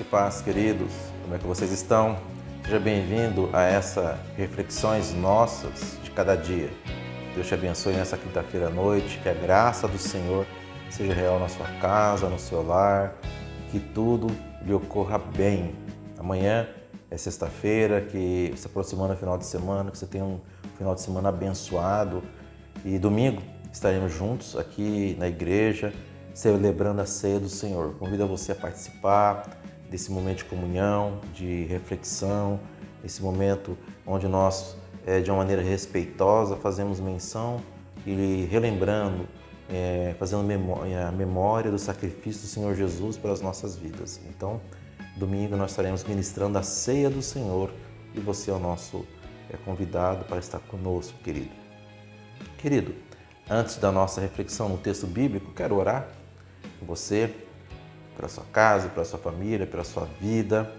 paz, queridos. Como é que vocês estão? Seja bem-vindo a essa reflexões nossas de cada dia. Deus te abençoe nessa quinta-feira à noite, que a graça do Senhor seja real na sua casa, no seu lar, que tudo lhe ocorra bem. Amanhã é sexta-feira, que se aproximando do final de semana, que você tenha um final de semana abençoado. E domingo estaremos juntos aqui na igreja, celebrando a ceia do Senhor. Convido você a participar desse momento de comunhão, de reflexão, esse momento onde nós, de uma maneira respeitosa, fazemos menção e relembrando, fazendo a memória do sacrifício do Senhor Jesus pelas nossas vidas. Então, domingo nós estaremos ministrando a ceia do Senhor e você é o nosso convidado para estar conosco, querido. Querido, antes da nossa reflexão no texto bíblico, quero orar por você, pela sua casa, pela sua família, pela sua vida.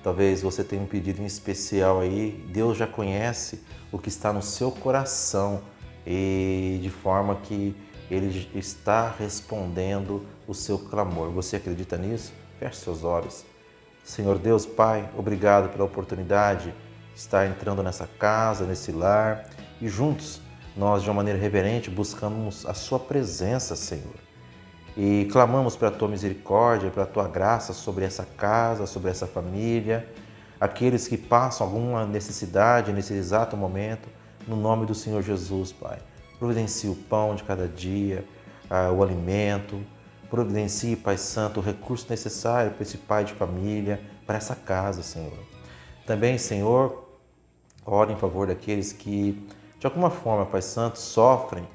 Talvez você tenha um pedido em especial aí. Deus já conhece o que está no seu coração e de forma que Ele está respondendo o seu clamor. Você acredita nisso? Feche seus olhos. Senhor Deus, Pai, obrigado pela oportunidade de estar entrando nessa casa, nesse lar e juntos nós, de uma maneira reverente, buscamos a Sua presença, Senhor. E clamamos pela Tua misericórdia, pela Tua graça sobre essa casa, sobre essa família, aqueles que passam alguma necessidade nesse exato momento, no nome do Senhor Jesus, Pai. Providencie o pão de cada dia, o alimento, providencie, Pai Santo, o recurso necessário para esse pai de família, para essa casa, Senhor. Também, Senhor, ore em favor daqueles que, de alguma forma, Pai Santo, sofrem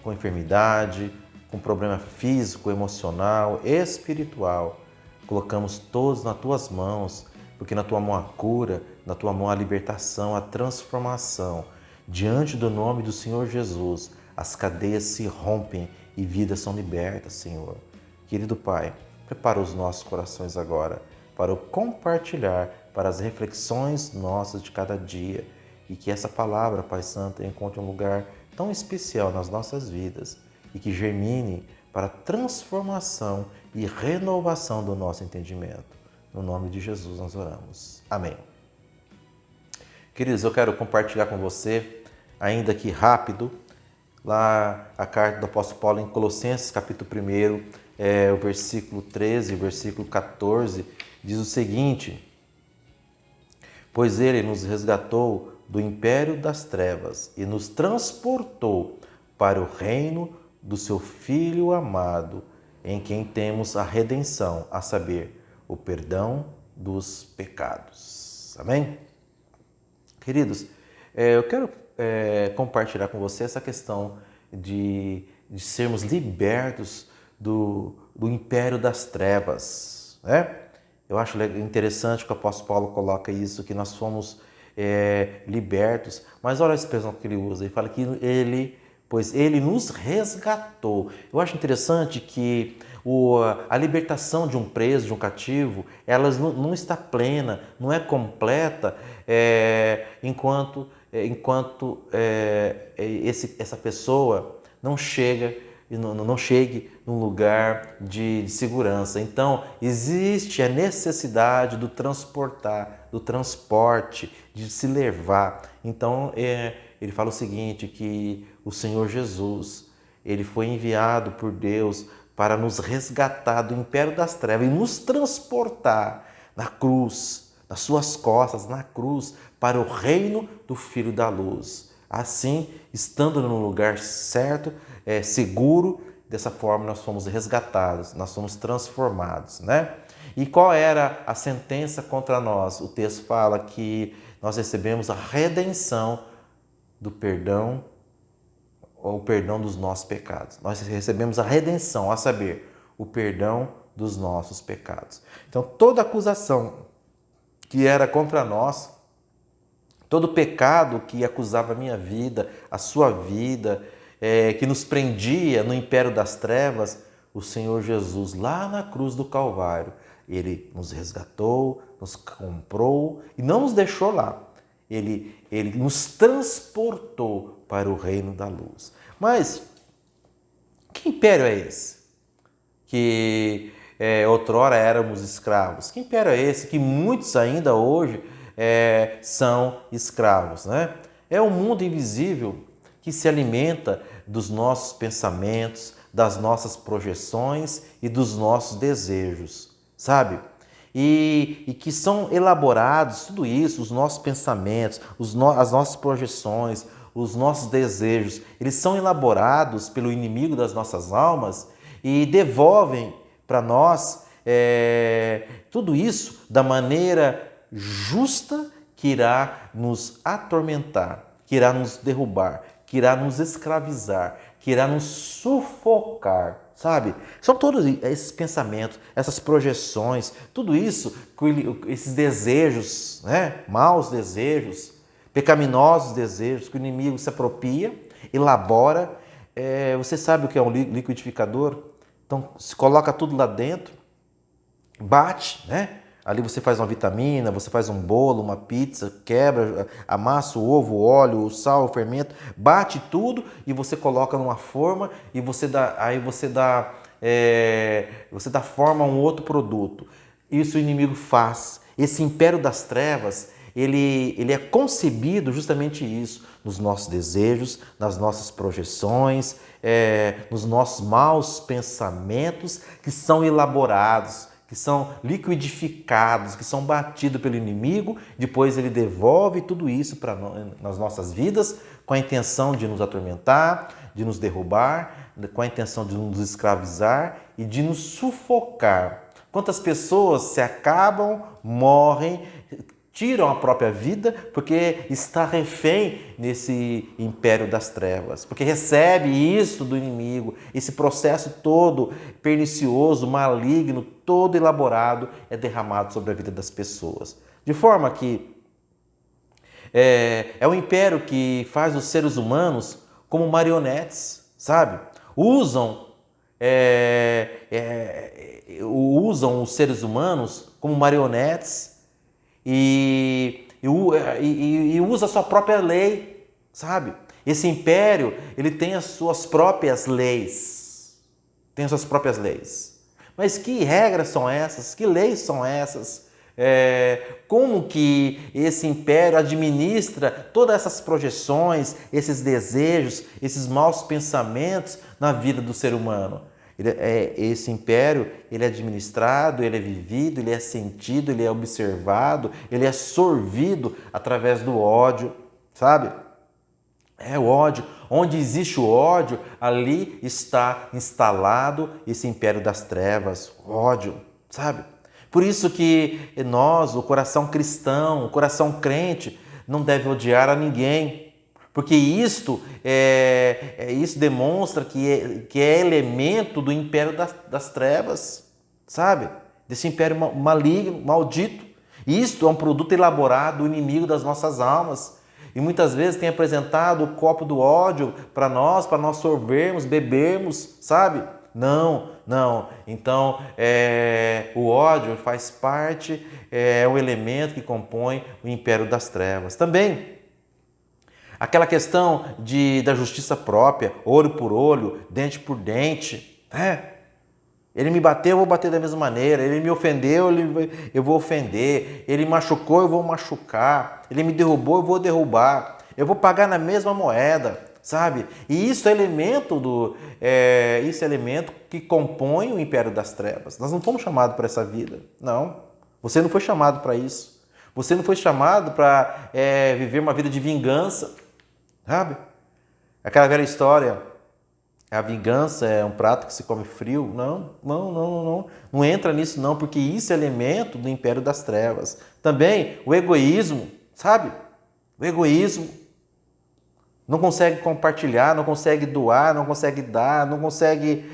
com enfermidade, com problema físico, emocional, espiritual. Colocamos todos nas Tuas mãos, porque na Tua mão a cura, na Tua mão a libertação, a transformação. Diante do nome do Senhor Jesus, as cadeias se rompem e vidas são libertas, Senhor. Querido Pai, prepara os nossos corações agora para o compartilhar, para as reflexões nossas de cada dia e que essa palavra, Pai Santo, encontre um lugar tão especial nas nossas vidas e que germine para a transformação e renovação do nosso entendimento. No nome de Jesus nós oramos. Amém. Queridos, eu quero compartilhar com você, ainda que rápido, lá a carta do apóstolo Paulo em Colossenses, capítulo 1, o versículo 13, o versículo 14, diz o seguinte: pois Ele nos resgatou do império das trevas e nos transportou para o reino do seu Filho amado, em quem temos a redenção, a saber, o perdão dos pecados. Amém? Queridos, eu quero compartilhar com você essa questão de sermos libertos do império das trevas, né? Eu acho interessante que o apóstolo Paulo coloca isso, que nós fomos libertos, mas olha a expressão que ele usa, ele fala que pois ele nos resgatou. Eu acho interessante que a libertação de um preso, de um cativo, ela não está plena, não é completa enquanto essa pessoa não chegue num lugar de segurança. Então, existe a necessidade do transporte, de se levar. Então, ele fala o seguinte, que o Senhor Jesus, ele foi enviado por Deus para nos resgatar do império das trevas e nos transportar na cruz, nas suas costas, na cruz, para o reino do Filho da Luz. Assim, estando no lugar certo, seguro, dessa forma nós fomos resgatados, nós fomos transformados, né? E qual era a sentença contra nós? O texto fala que nós recebemos a redenção do perdão, ou o perdão dos nossos pecados. Nós recebemos a redenção, a saber, o perdão dos nossos pecados. Então, toda acusação que era contra nós, todo pecado que acusava a minha vida, a sua vida, que nos prendia no império das trevas, o Senhor Jesus, lá na cruz do Calvário, Ele nos resgatou, nos comprou e não nos deixou lá. Ele nos transportou para o reino da luz. Mas que império é esse? Que outrora éramos escravos. Que império é esse? Que muitos ainda hoje são escravos, né? É um mundo invisível que se alimenta dos nossos pensamentos, das nossas projeções e dos nossos desejos, sabe? E que são elaborados, tudo isso, os nossos pensamentos, as nossas projeções, os nossos desejos, eles são elaborados pelo inimigo das nossas almas e devolvem para nós tudo isso da maneira justa que irá nos atormentar, que irá nos derrubar, que irá nos escravizar, que irá nos sufocar, sabe? São todos esses pensamentos, essas projeções, tudo isso, esses desejos, né? Maus desejos, pecaminosos desejos que o inimigo se apropria, elabora. Você sabe o que é um liquidificador? Então, se coloca tudo lá dentro, bate, né? Ali você faz uma vitamina, você faz um bolo, uma pizza, quebra, amassa o ovo, o óleo, o sal, o fermento, bate tudo e você coloca numa forma e você dá forma a um outro produto. Isso o inimigo faz. Esse império das trevas, ele é concebido justamente isso, nos nossos desejos, nas nossas projeções, nos nossos maus pensamentos que são elaborados, que são liquidificados, que são batidos pelo inimigo, depois ele devolve tudo isso para nas nossas vidas com a intenção de nos atormentar, de nos derrubar, com a intenção de nos escravizar e de nos sufocar. Quantas pessoas se acabam, morrem, tiram a própria vida porque está refém nesse império das trevas, porque recebe isso do inimigo, esse processo todo pernicioso, maligno, todo elaborado é derramado sobre a vida das pessoas. De forma que é um império que faz os seres humanos como marionetes, sabe? Usam os seres humanos como marionetes e usa a sua própria lei, sabe? Esse império, ele tem as suas próprias leis. Tem as suas próprias leis. Mas que regras são essas? Que leis são essas? Como que esse império administra todas essas projeções, esses desejos, esses maus pensamentos na vida do ser humano? Esse império, ele é administrado, ele é vivido, ele é sentido, ele é observado, ele é sorvido através do ódio, sabe? O ódio. Onde existe o ódio, ali está instalado esse império das trevas, o ódio, sabe? Por isso que nós, o coração cristão, o coração crente, não deve odiar a ninguém, porque isso demonstra que é elemento do império das trevas, sabe? Desse império maligno, maldito. Isto é um produto elaborado do inimigo das nossas almas. E muitas vezes tem apresentado o copo do ódio para nós sorvermos, bebermos, sabe? Não. Então, o ódio faz parte, é um elemento que compõe o império das trevas. Também, aquela questão da justiça própria, olho por olho, dente por dente, né? Ele me bateu, eu vou bater da mesma maneira. Ele me ofendeu, eu vou ofender. Ele machucou, eu vou machucar. Ele me derrubou, eu vou derrubar. Eu vou pagar na mesma moeda, sabe? E isso é elemento que compõe o império das trevas. Nós não fomos chamados para essa vida, não. Você não foi chamado para isso. Você não foi chamado para viver uma vida de vingança, sabe? Aquela velha história, a vingança é um prato que se come frio. Não entra nisso não, porque isso é elemento do império das trevas. Também o egoísmo, sabe? O egoísmo não consegue compartilhar, não consegue doar, não consegue dar, não consegue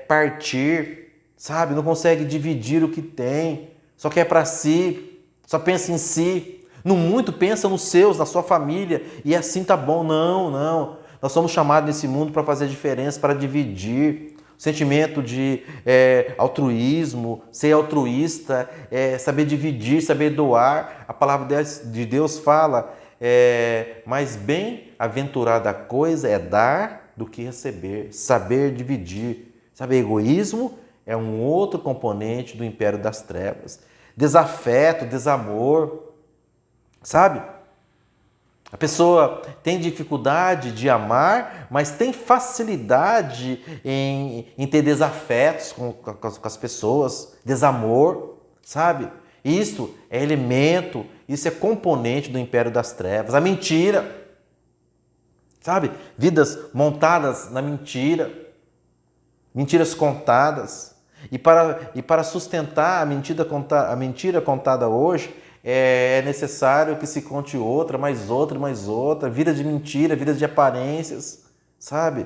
partir, sabe? Não consegue dividir o que tem, só quer para si, só pensa em si. No muito pensa nos seus, na sua família, e assim tá bom. Não. Nós somos chamados nesse mundo para fazer diferença, para dividir. O sentimento de altruísmo, ser altruísta, saber dividir, saber doar. A palavra de Deus fala, mais bem-aventurada coisa é dar do que receber, saber dividir. Sabe, egoísmo é um outro componente do império das trevas. Desafeto, desamor, sabe? A pessoa tem dificuldade de amar, mas tem facilidade em ter desafetos com as pessoas, desamor, sabe? Isso é elemento, isso é componente do império das trevas. A mentira, sabe? Vidas montadas na mentira, mentiras contadas. E para sustentar a mentira contada hoje, é necessário que se conte outra, mais outra, mais outra, vida de mentira, vida de aparências, sabe?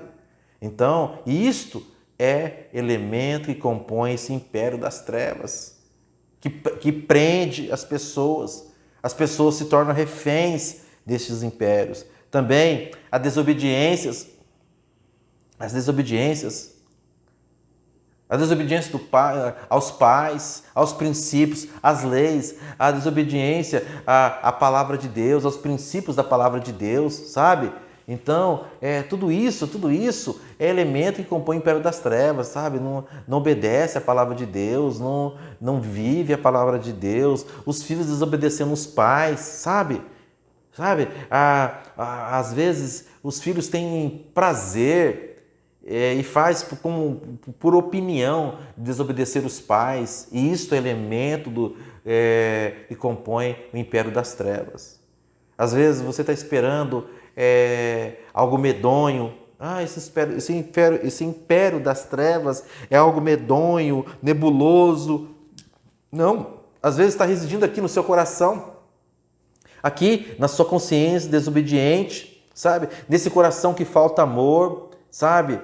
Então, isto é elemento que compõe esse império das trevas, que prende as pessoas se tornam reféns destes impérios. Também as desobediências do pai, aos pais, aos princípios, às leis, a desobediência à palavra de Deus, aos princípios da palavra de Deus, sabe? Então, tudo isso é elemento que compõe o império das trevas, sabe? Não obedece à palavra de Deus, não vive a palavra de Deus, os filhos desobedecendo os pais, sabe? Às vezes os filhos têm prazer e faz por opinião desobedecer os pais, e isto é elemento que compõe o império das trevas. Às vezes você está esperando algo medonho. Esse império das trevas é algo medonho, nebuloso. Não, às vezes está residindo aqui no seu coração, aqui na sua consciência desobediente, sabe? Nesse coração que falta amor, sabe?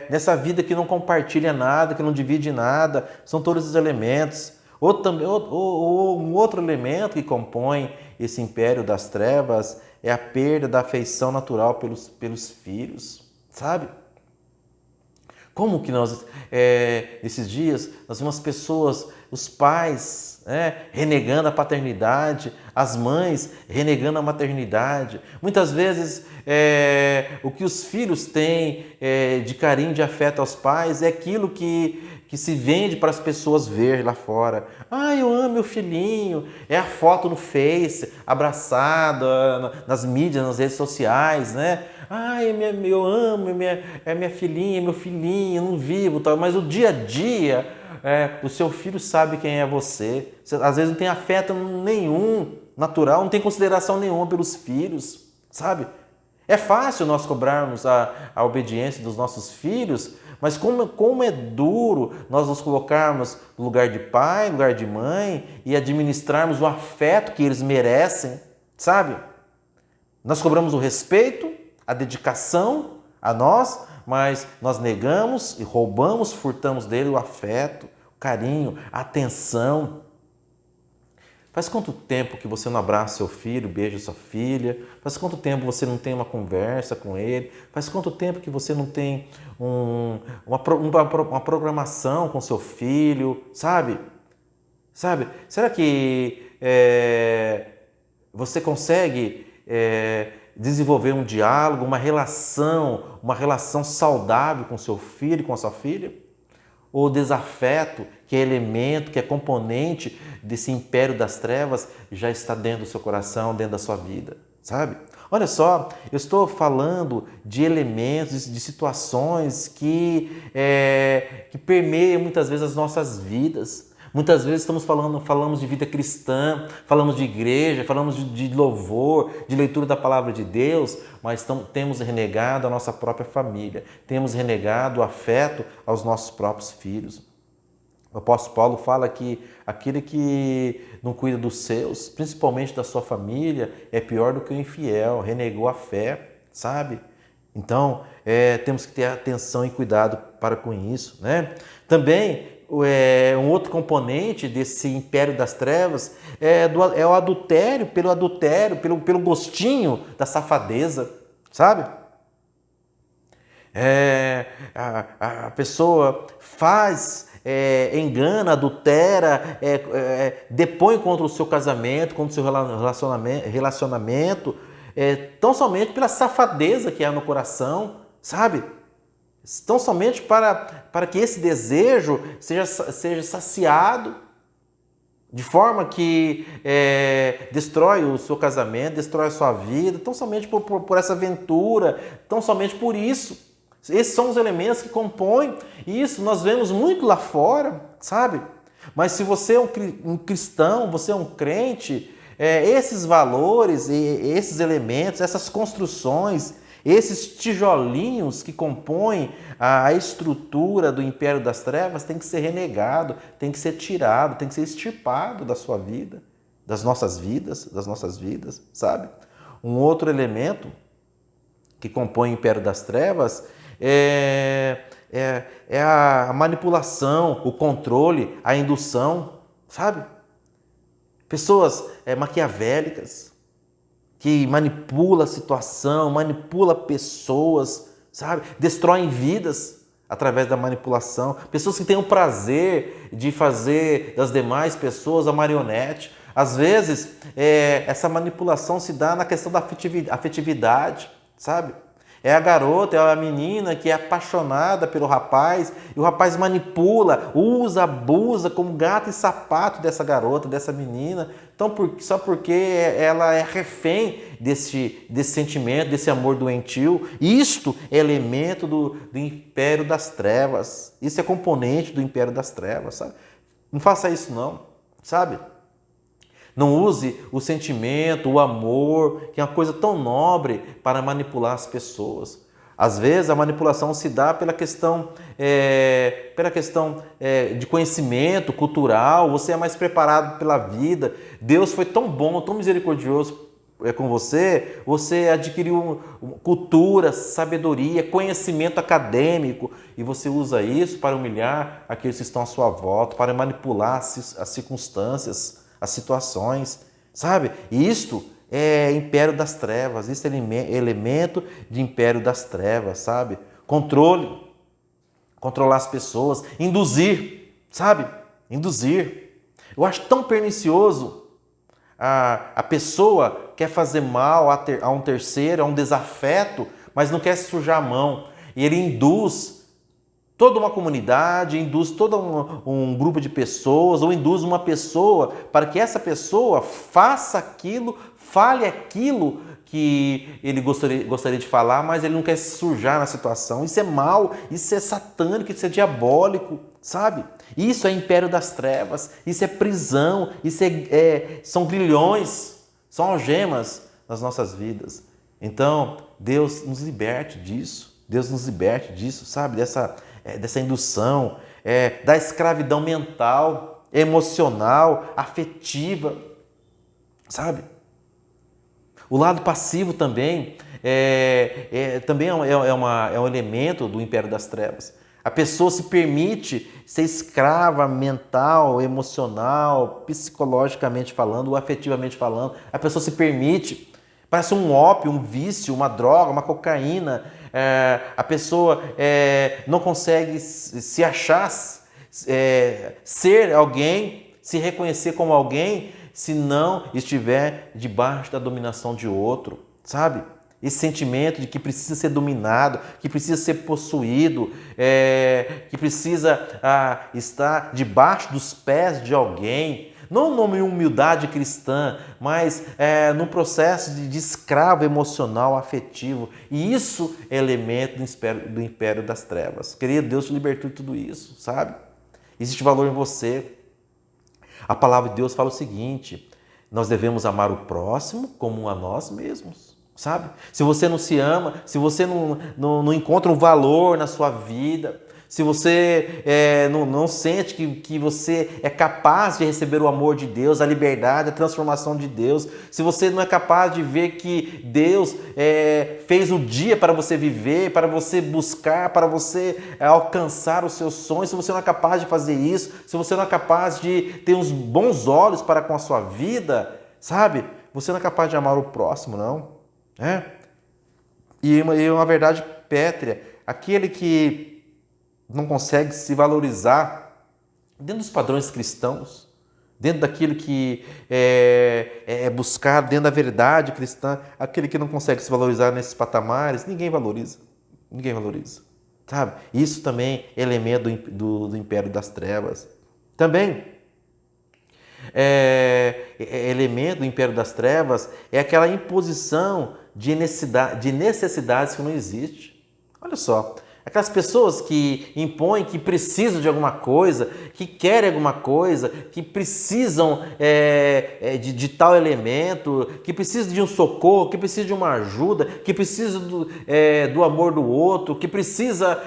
Nessa vida que não compartilha nada, que não divide nada, são todos os elementos. Um outro elemento que compõe esse império das trevas é a perda da afeição natural pelos filhos, sabe? Como que nós, nesses dias, nós vemos as pessoas, os pais, renegando a paternidade, as mães renegando a maternidade. Muitas vezes, o que os filhos têm de carinho, de afeto aos pais, é aquilo que se vende para as pessoas ver lá fora. Eu amo meu filhinho. É a foto no Face, abraçado, nas mídias, nas redes sociais, né? Eu amo, é minha filhinha, meu filhinho, eu não vivo, tal. Mas o dia a dia, o seu filho sabe quem é você. Às vezes não tem afeto nenhum, natural, não tem consideração nenhuma pelos filhos, sabe? É fácil nós cobrarmos a obediência dos nossos filhos, mas como é duro nós nos colocarmos no lugar de pai, no lugar de mãe e administrarmos o afeto que eles merecem, sabe? Nós cobramos o respeito, a dedicação a nós, mas nós negamos e roubamos, furtamos dele o afeto, o carinho, a atenção. Faz quanto tempo que você não abraça seu filho, beija sua filha? Faz quanto tempo você não tem uma conversa com ele? Faz quanto tempo que você não tem uma programação com seu filho, sabe? Será que você consegue desenvolver um diálogo, uma relação saudável com seu filho e com a sua filha? Ou desafeto, que é elemento, que é componente desse império das trevas, já está dentro do seu coração, dentro da sua vida, sabe? Olha só, eu estou falando de elementos, de situações que permeiam muitas vezes as nossas vidas. Muitas vezes falamos de vida cristã, falamos de igreja, falamos de louvor, de leitura da palavra de Deus, mas temos renegado a nossa própria família, temos renegado o afeto aos nossos próprios filhos. O apóstolo Paulo fala que aquele que não cuida dos seus, principalmente da sua família, é pior do que o infiel, renegou a fé, sabe? Então, temos que ter atenção e cuidado para com isso, né? Também, um outro componente desse império das trevas é o adultério, pelo gostinho da safadeza, sabe? A pessoa engana, adultera, depõe contra o seu casamento, contra o seu relacionamento, tão somente pela safadeza que há no coração, sabe? tão somente para que esse desejo seja saciado, de forma que destrói o seu casamento, destrói a sua vida, tão somente por essa aventura, tão somente por isso. Esses são os elementos que compõem isso. Nós vemos muito lá fora, sabe? Mas se você é um cristão, você é um crente, esses valores, esses elementos, essas construções, esses tijolinhos que compõem a estrutura do império das trevas tem que ser renegado, tem que ser tirado, tem que ser extirpado da sua vida, das nossas vidas, sabe? Um outro elemento que compõe o império das trevas é a manipulação, o controle, a indução, sabe? Pessoas maquiavélicas, que manipula a situação, manipula pessoas, sabe? Destroem vidas através da manipulação. Pessoas que têm o prazer de fazer das demais pessoas a marionete. Às vezes, essa manipulação se dá na questão da afetividade, sabe? É a garota, é a menina que é apaixonada pelo rapaz e o rapaz manipula, usa, abusa como gato e sapato dessa garota, dessa menina. Então, só porque ela é refém desse sentimento, desse amor doentio. Isto é elemento do império das trevas. Isso é componente do império das trevas, sabe? Não faça isso não, sabe? Não use o sentimento, o amor, que é uma coisa tão nobre, para manipular as pessoas. Às vezes a manipulação se dá pela questão de conhecimento cultural, você é mais preparado pela vida. Deus foi tão bom, tão misericordioso com você, você adquiriu cultura, sabedoria, conhecimento acadêmico e você usa isso para humilhar aqueles que estão à sua volta, para manipular as circunstâncias, as situações, sabe? Isto é império das trevas, isso é elemento de império das trevas, sabe? Controlar as pessoas, induzir, sabe? Induzir. Eu acho tão pernicioso a pessoa quer fazer mal a um terceiro, a um desafeto, mas não quer sujar a mão. E ele induz toda uma comunidade, induz todo um grupo de pessoas, ou induz uma pessoa para que essa pessoa faça aquilo, fale aquilo que ele gostaria de falar, mas ele não quer se sujar na situação. Isso é mal, isso é satânico, isso é diabólico, sabe? Isso é império das trevas, isso é prisão, isso são grilhões, são algemas nas nossas vidas. Então, Deus nos liberte disso, sabe? Dessa indução, da escravidão mental, emocional, afetiva, sabe? O lado passivo também é um elemento do império das trevas. A pessoa se permite ser escrava mental, emocional, psicologicamente falando ou afetivamente falando. A pessoa se permite, parece um ópio, um vício, uma droga, uma cocaína. A pessoa não consegue se achar, ser alguém, se reconhecer como alguém, se não estiver debaixo da dominação de outro, sabe? Esse sentimento de que precisa ser dominado, que precisa ser possuído, que precisa estar debaixo dos pés de alguém, não numa humildade cristã, mas num processo de escravo emocional, afetivo. E isso é elemento do império das trevas. Querido, Deus te libertou de tudo isso, sabe? Existe valor em você. A palavra de Deus fala o seguinte: nós devemos amar o próximo como a nós mesmos, sabe? Se você não se ama, se você não encontra um valor na sua vida, se você não sente que você é capaz de receber o amor de Deus, a liberdade, a transformação de Deus, se você não é capaz de ver que Deus fez o dia para você viver, para você buscar, para você alcançar os seus sonhos, se você não é capaz de fazer isso, se você não é capaz de ter uns bons olhos para com a sua vida, sabe? Você não é capaz de amar o próximo, não. E uma verdade pétrea, aquele que não consegue se valorizar dentro dos padrões cristãos, dentro daquilo que é buscado, dentro da verdade cristã, aquele que não consegue se valorizar nesses patamares, ninguém valoriza, sabe? Isso também é elemento do império das trevas. Também elemento do império das trevas é aquela imposição de necessidades que não existe. Olha só, aquelas pessoas que impõem que precisam de alguma coisa, que querem alguma coisa, que precisam de tal elemento, que precisam de um socorro, que precisam de uma ajuda, que precisam do amor do outro, que precisa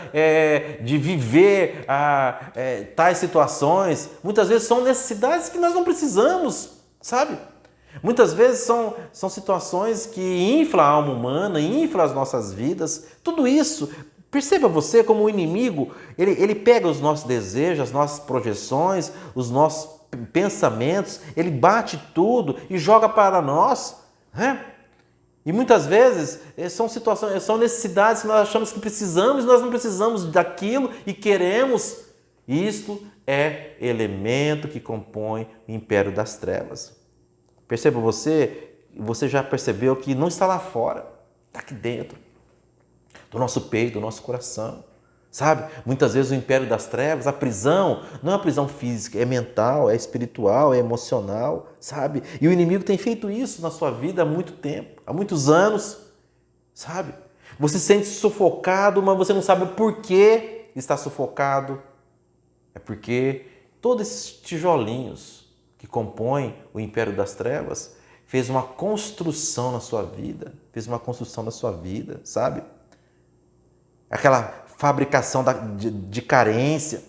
de viver tais situações. Muitas vezes são necessidades que nós não precisamos, sabe? Muitas vezes são situações que inflam a alma humana, inflam as nossas vidas. Tudo isso, perceba você como o inimigo, ele pega os nossos desejos, as nossas projeções, os nossos pensamentos, ele bate tudo e joga para nós, né? E muitas vezes são situações, são necessidades que nós achamos que precisamos, nós não precisamos daquilo e queremos. Isto é elemento que compõe o império das trevas. Perceba você já percebeu que não está lá fora, está aqui dentro, do nosso peito, do nosso coração, sabe? Muitas vezes o império das trevas, a prisão, não é uma prisão física, é mental, é espiritual, é emocional, sabe? E o inimigo tem feito isso na sua vida há muito tempo, há muitos anos, sabe? Você se sente sufocado, mas você não sabe por que está sufocado. É porque todos esses tijolinhos que compõem o império das trevas fez uma construção na sua vida, sabe? Aquela fabricação de carência,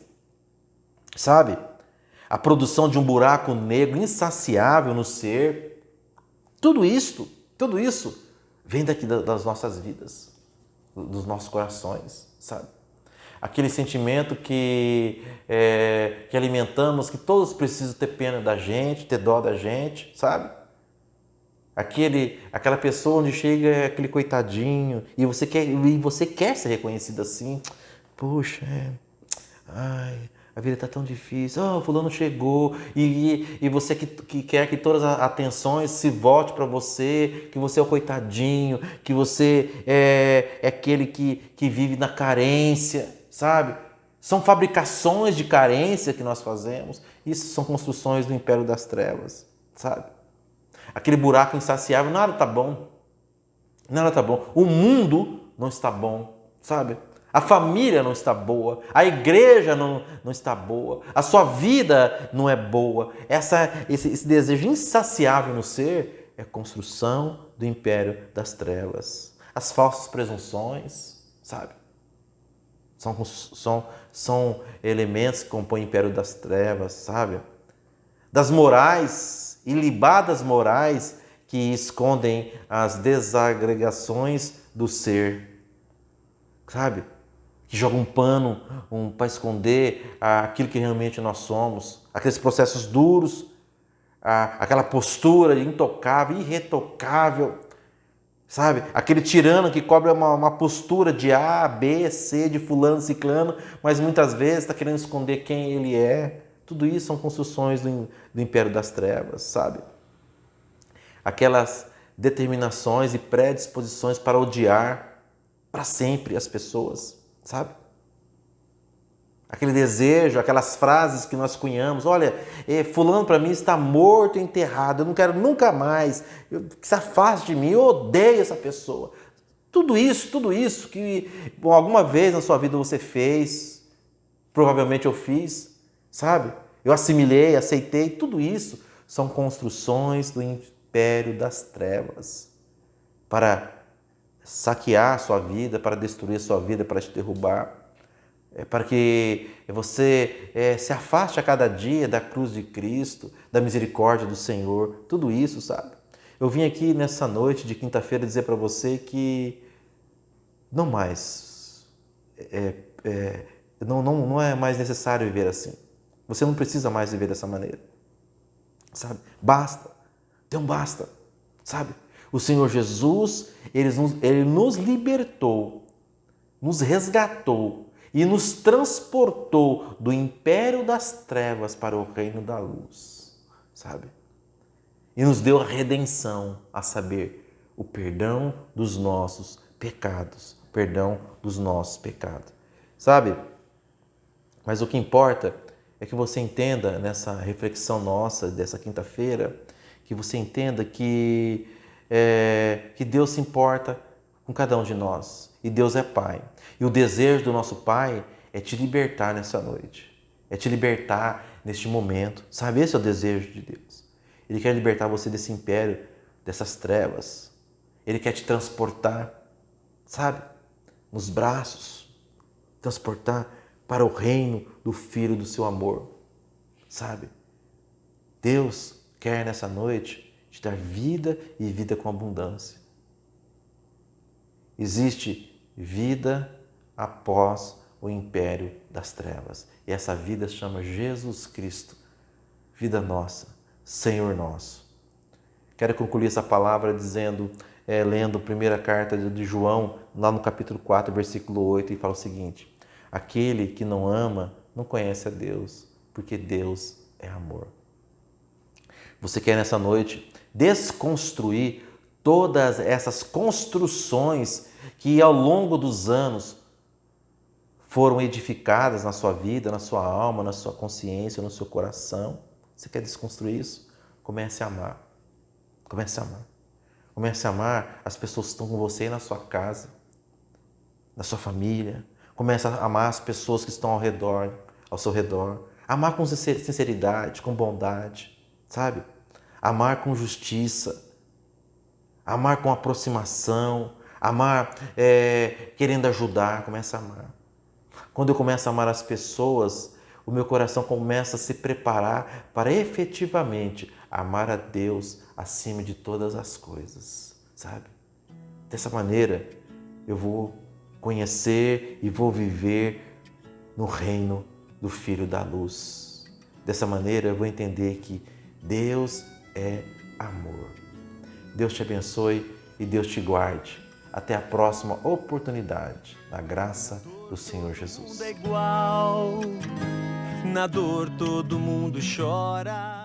sabe? A produção de um buraco negro insaciável no ser. Tudo isso vem daqui das nossas vidas, dos nossos corações, sabe? Aquele sentimento que alimentamos, que todos precisam ter pena da gente, ter dó da gente, sabe? Aquela pessoa onde chega aquele coitadinho e você quer ser reconhecido assim. Poxa, ai, a vida está tão difícil. Oh, fulano chegou e você que quer que todas as atenções se volte para você, que você é o coitadinho, que você é aquele que vive na carência, sabe? São fabricações de carência que nós fazemos. Isso são construções do império das trevas, sabe? Aquele buraco insaciável, nada está bom. Nada está bom. O mundo não está bom, sabe? A família não está boa. A igreja não está boa. A sua vida não é boa. Esse desejo insaciável no ser é a construção do império das trevas. As falsas presunções, sabe? São elementos que compõem o império das trevas, sabe? Das morais, ilibadas morais que escondem as desagregações do ser, sabe? Que jogam um pano para esconder aquilo que realmente nós somos, aqueles processos duros, aquela postura intocável, irretocável, sabe? Aquele tirano que cobra uma postura de A, B, C, de fulano, ciclano, mas muitas vezes está querendo esconder quem ele é. Tudo isso são construções do império das trevas, sabe? Aquelas determinações e predisposições para odiar para sempre as pessoas, sabe? Aquele desejo, aquelas frases que nós cunhamos, olha, fulano para mim está morto, enterrado, eu não quero nunca mais, que se afaste de mim, eu odeio essa pessoa. Tudo isso que alguma vez na sua vida você fez, provavelmente eu fiz, sabe? Eu assimilei, aceitei, tudo isso são construções do império das trevas para saquear a sua vida, para destruir a sua vida, para te derrubar. Para que você se afaste a cada dia da cruz de Cristo, da misericórdia do Senhor, tudo isso, sabe? Eu vim aqui nessa noite de quinta-feira dizer para você que não mais, não é mais necessário viver assim. Você não precisa mais viver dessa maneira, sabe? Basta, tem um basta, sabe? O Senhor Jesus, Ele nos libertou, nos resgatou, e nos transportou do império das trevas para o reino da luz, sabe? E nos deu a redenção, a saber, o perdão dos nossos pecados, sabe? Mas o que importa é que você entenda nessa reflexão nossa dessa quinta-feira, que você entenda que Deus se importa com cada um de nós e Deus é Pai. E o desejo do nosso Pai é te libertar nessa noite, é te libertar neste momento, sabe? Esse é o desejo de Deus. Ele quer libertar você desse império, dessas trevas. Ele quer te transportar, sabe? Nos braços, transportar para o reino do Filho do seu amor, sabe? Deus quer nessa noite te dar vida e vida com abundância. Existe vida após o império das trevas. E essa vida se chama Jesus Cristo, vida nossa, Senhor nosso. Quero concluir essa palavra dizendo, lendo a primeira carta de João, lá no capítulo 4, versículo 8, e fala o seguinte: aquele que não ama não conhece a Deus, porque Deus é amor. Você quer nessa noite desconstruir todas essas construções que ao longo dos anos foram edificadas na sua vida, na sua alma, na sua consciência, no seu coração. Você quer desconstruir isso? Comece a amar. Comece a amar. Comece a amar as pessoas que estão com você na sua casa, na sua família. Comece a amar as pessoas que estão ao seu redor. Amar com sinceridade, com bondade, sabe? Amar com justiça. Amar com aproximação. Amar querendo ajudar. Comece a amar. Quando eu começo a amar as pessoas, o meu coração começa a se preparar para efetivamente amar a Deus acima de todas as coisas, sabe? Dessa maneira, eu vou conhecer e vou viver no reino do Filho da Luz. Dessa maneira, eu vou entender que Deus é amor. Deus te abençoe e Deus te guarde. Até a próxima oportunidade, na graça do Senhor Jesus. É igual, na dor todo mundo chora.